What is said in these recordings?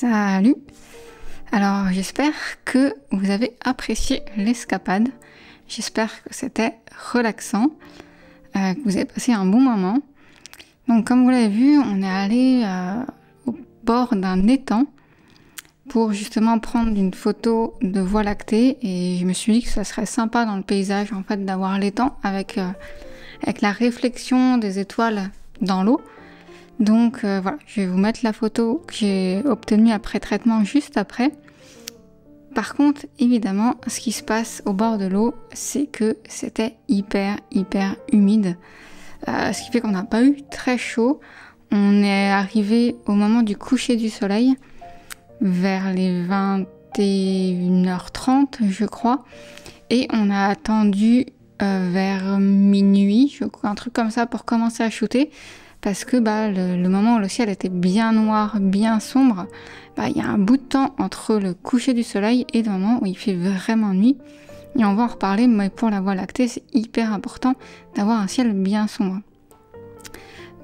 Salut! Alors j'espère que vous avez apprécié l'escapade. J'espère que c'était relaxant, que vous avez passé un bon moment. Donc comme vous l'avez vu, on est allé au bord d'un étang pour justement prendre une photo de Voie lactée, et je me suis dit que ça serait sympa dans le paysage en fait d'avoir l'étang avec la réflexion des étoiles dans l'eau. Donc voilà, je vais vous mettre la photo que j'ai obtenue après traitement juste après. Par contre, évidemment, ce qui se passe au bord de l'eau, c'est que c'était hyper humide. Ce qui fait qu'on n'a pas eu très chaud. On est arrivé au moment du coucher du soleil, vers les 21h30, je crois. Et on a attendu vers minuit, je crois, un truc comme ça, pour commencer à shooter. Parce que le moment où le ciel était bien noir, bien sombre, il y a un bout de temps entre le coucher du soleil et le moment où il fait vraiment nuit. Et on va en reparler, mais pour la Voie lactée, c'est hyper important d'avoir un ciel bien sombre.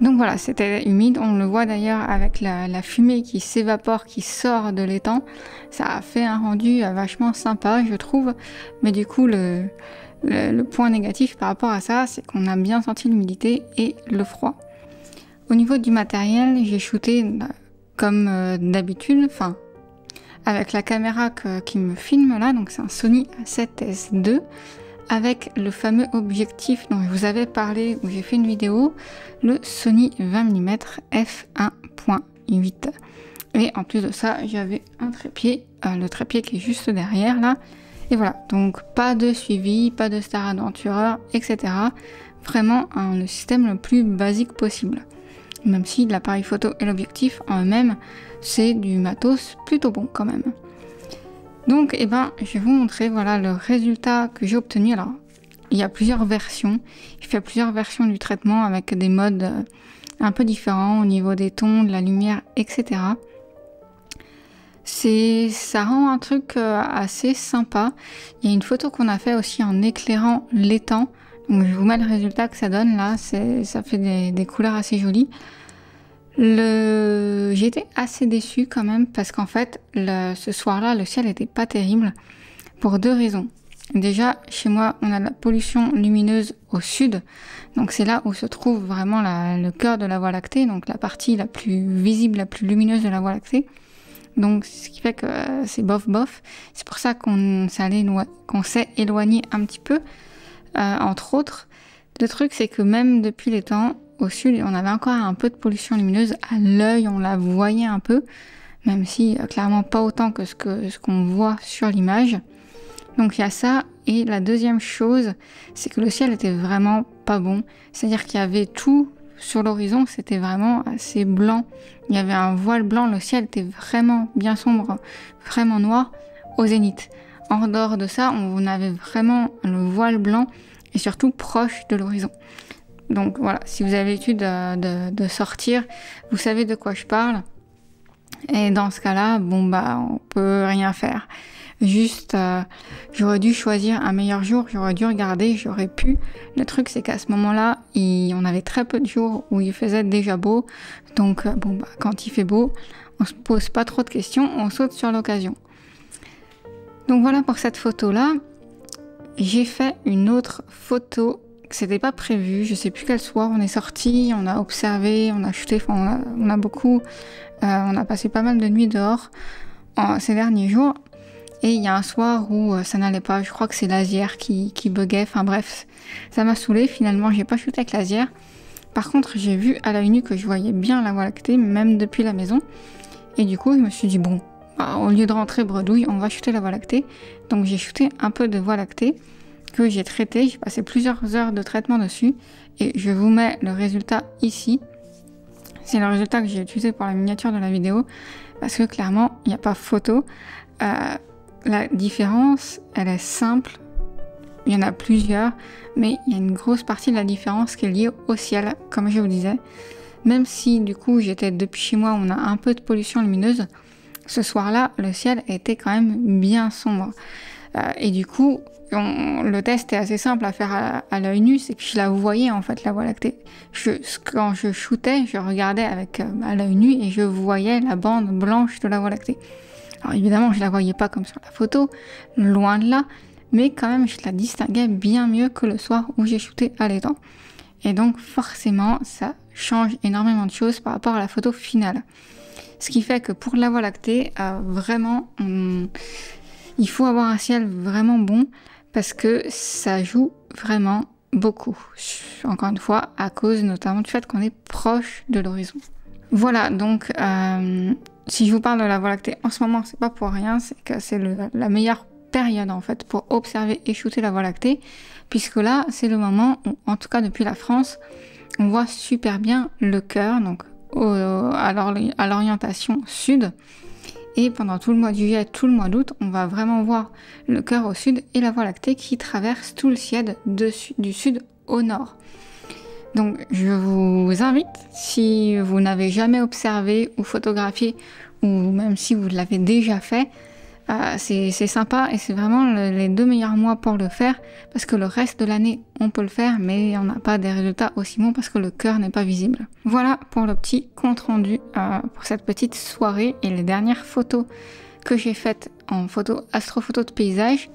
Donc voilà, c'était humide. On le voit d'ailleurs avec la fumée qui s'évapore, qui sort de l'étang. Ça a fait un rendu vachement sympa, je trouve. Mais du coup, le point négatif par rapport à ça, c'est qu'on a bien senti l'humidité et le froid. Au niveau du matériel, j'ai shooté comme d'habitude, avec la caméra qui me filme là, donc c'est un Sony A7S II, avec le fameux objectif dont je vous avais parlé, où j'ai fait une vidéo, le Sony 20 mm f1.8. Et en plus de ça, j'avais un trépied, le trépied qui est juste derrière là. Et voilà, donc pas de suivi, pas de Star Adventurer, etc. Vraiment le système le plus basique possible. Même si l'appareil photo et l'objectif en eux-mêmes, c'est du matos plutôt bon quand même. Donc, je vais vous montrer voilà le résultat que j'ai obtenu. Alors, il y a plusieurs versions. Je fais plusieurs versions du traitement avec des modes un peu différents au niveau des tons, de la lumière, etc. Ça rend un truc assez sympa. Il y a une photo qu'on a fait aussi en éclairant l'étang. Donc je vous mets le résultat que ça donne là, ça fait des couleurs assez jolies. J'étais assez déçue quand même parce qu'en fait ce soir-là le ciel était pas terrible pour deux raisons. Déjà chez moi on a de la pollution lumineuse au sud, donc c'est là où se trouve vraiment le cœur de la Voie lactée, donc la partie la plus visible, la plus lumineuse de la Voie lactée. Donc ce qui fait que c'est bof. C'est pour ça qu'on s'est éloigné un petit peu. Entre autres, le truc c'est que même depuis les temps au sud, on avait encore un peu de pollution lumineuse à l'œil, on la voyait un peu, même si clairement pas autant que ce qu'on voit sur l'image. Donc il y a ça, et la deuxième chose, c'est que le ciel était vraiment pas bon, c'est-à-dire qu'il y avait tout sur l'horizon, c'était vraiment assez blanc, il y avait un voile blanc, le ciel était vraiment bien sombre, vraiment noir au zénith. En dehors de ça, on avait vraiment le voile blanc et surtout proche de l'horizon. Donc voilà, si vous avez l'habitude de sortir, vous savez de quoi je parle. Et dans ce cas-là, on peut rien faire. Juste, j'aurais dû choisir un meilleur jour, j'aurais dû regarder, j'aurais pu. Le truc, c'est qu'à ce moment-là, on avait très peu de jours où il faisait déjà beau. Donc quand il fait beau, on se pose pas trop de questions, on saute sur l'occasion. Donc voilà pour cette photo-là. J'ai fait une autre photo, c'était pas prévu, je sais plus quel soir on est sorti, on a observé, on a shooté, on a passé pas mal de nuits dehors ces derniers jours. Et il y a un soir où ça n'allait pas, je crois que c'est l'asière qui buguait, bref, ça m'a saoulé, finalement j'ai pas shooté avec l'asière. Par contre j'ai vu à l'œil nu que je voyais bien la Voie lactée, même depuis la maison. Et du coup je me suis dit au lieu de rentrer bredouille, on va shooter la Voie lactée. Donc j'ai shooté un peu de Voie lactée que j'ai traité, j'ai passé plusieurs heures de traitement dessus et je vous mets le résultat ici. C'est le résultat que j'ai utilisé pour la miniature de la vidéo parce que clairement il n'y a pas photo. La différence elle est simple, il y en a plusieurs, mais il y a une grosse partie de la différence qui est liée au ciel, comme je vous disais. Même si du coup j'étais depuis chez moi, on a un peu de pollution lumineuse, ce soir-là, le ciel était quand même bien sombre. Et du coup, le test est assez simple à faire à l'œil nu, c'est que je la voyais en fait, la Voie lactée. Quand je shootais, je regardais à l'œil nu et je voyais la bande blanche de la Voie lactée. Alors évidemment, je la voyais pas comme sur la photo, loin de là, mais quand même, je la distinguais bien mieux que le soir où j'ai shooté à l'étang. Et donc forcément, ça change énormément de choses par rapport à la photo finale. Ce qui fait que pour la Voie lactée, vraiment, il faut avoir un ciel vraiment bon parce que ça joue vraiment beaucoup. Encore une fois, à cause notamment du fait qu'on est proche de l'horizon. Voilà, donc si je vous parle de la Voie lactée en ce moment, c'est pas pour rien, c'est que c'est la meilleure période en fait pour observer et shooter la Voie lactée, puisque là, c'est le moment où, en tout cas depuis la France, on voit super bien le cœur, donc à l'orientation sud. Et pendant tout le mois de juillet, tout le mois d'août, on va vraiment voir le cœur au sud et la Voie lactée qui traverse tout le ciel du sud au nord. Donc je vous invite, si vous n'avez jamais observé ou photographié, ou même si vous l'avez déjà fait, c'est sympa et c'est vraiment les 2 meilleurs mois pour le faire, parce que le reste de l'année on peut le faire, mais on n'a pas des résultats aussi bons parce que le cœur n'est pas visible. Voilà pour le petit compte rendu pour cette petite soirée et les dernières photos que j'ai faites en astrophoto de paysage.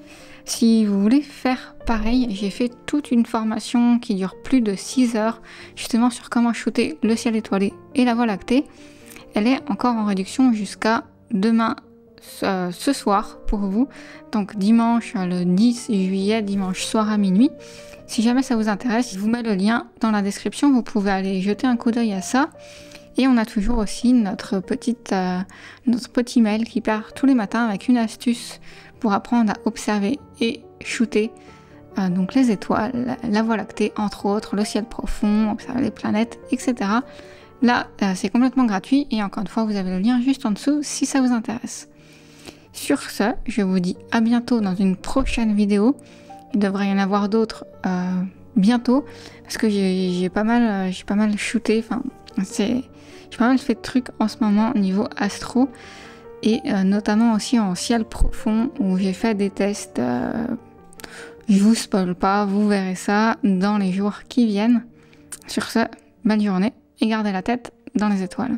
Si vous voulez faire pareil, j'ai fait toute une formation qui dure plus de 6 heures justement sur comment shooter le ciel étoilé et la Voie lactée. Elle est encore en réduction jusqu'à demain ce soir pour vous, donc dimanche le 10 juillet, dimanche soir à minuit. Si jamais ça vous intéresse, je vous mets le lien dans la description, vous pouvez aller jeter un coup d'œil à ça. Et on a toujours aussi notre petit mail qui part tous les matins avec une astuce pour apprendre à observer et shooter donc les étoiles, la Voie lactée entre autres, le ciel profond, observer les planètes, etc. Là, c'est complètement gratuit et encore une fois, vous avez le lien juste en dessous si ça vous intéresse. Sur ce, je vous dis à bientôt dans une prochaine vidéo. Il devrait y en avoir d'autres bientôt parce que j'ai pas mal shooté. Enfin, j'ai pas mal fait de trucs en ce moment au niveau astro et notamment aussi en ciel profond où j'ai fait des tests. Je vous spoil pas, vous verrez ça dans les jours qui viennent. Sur ce, bonne journée et gardez la tête dans les étoiles.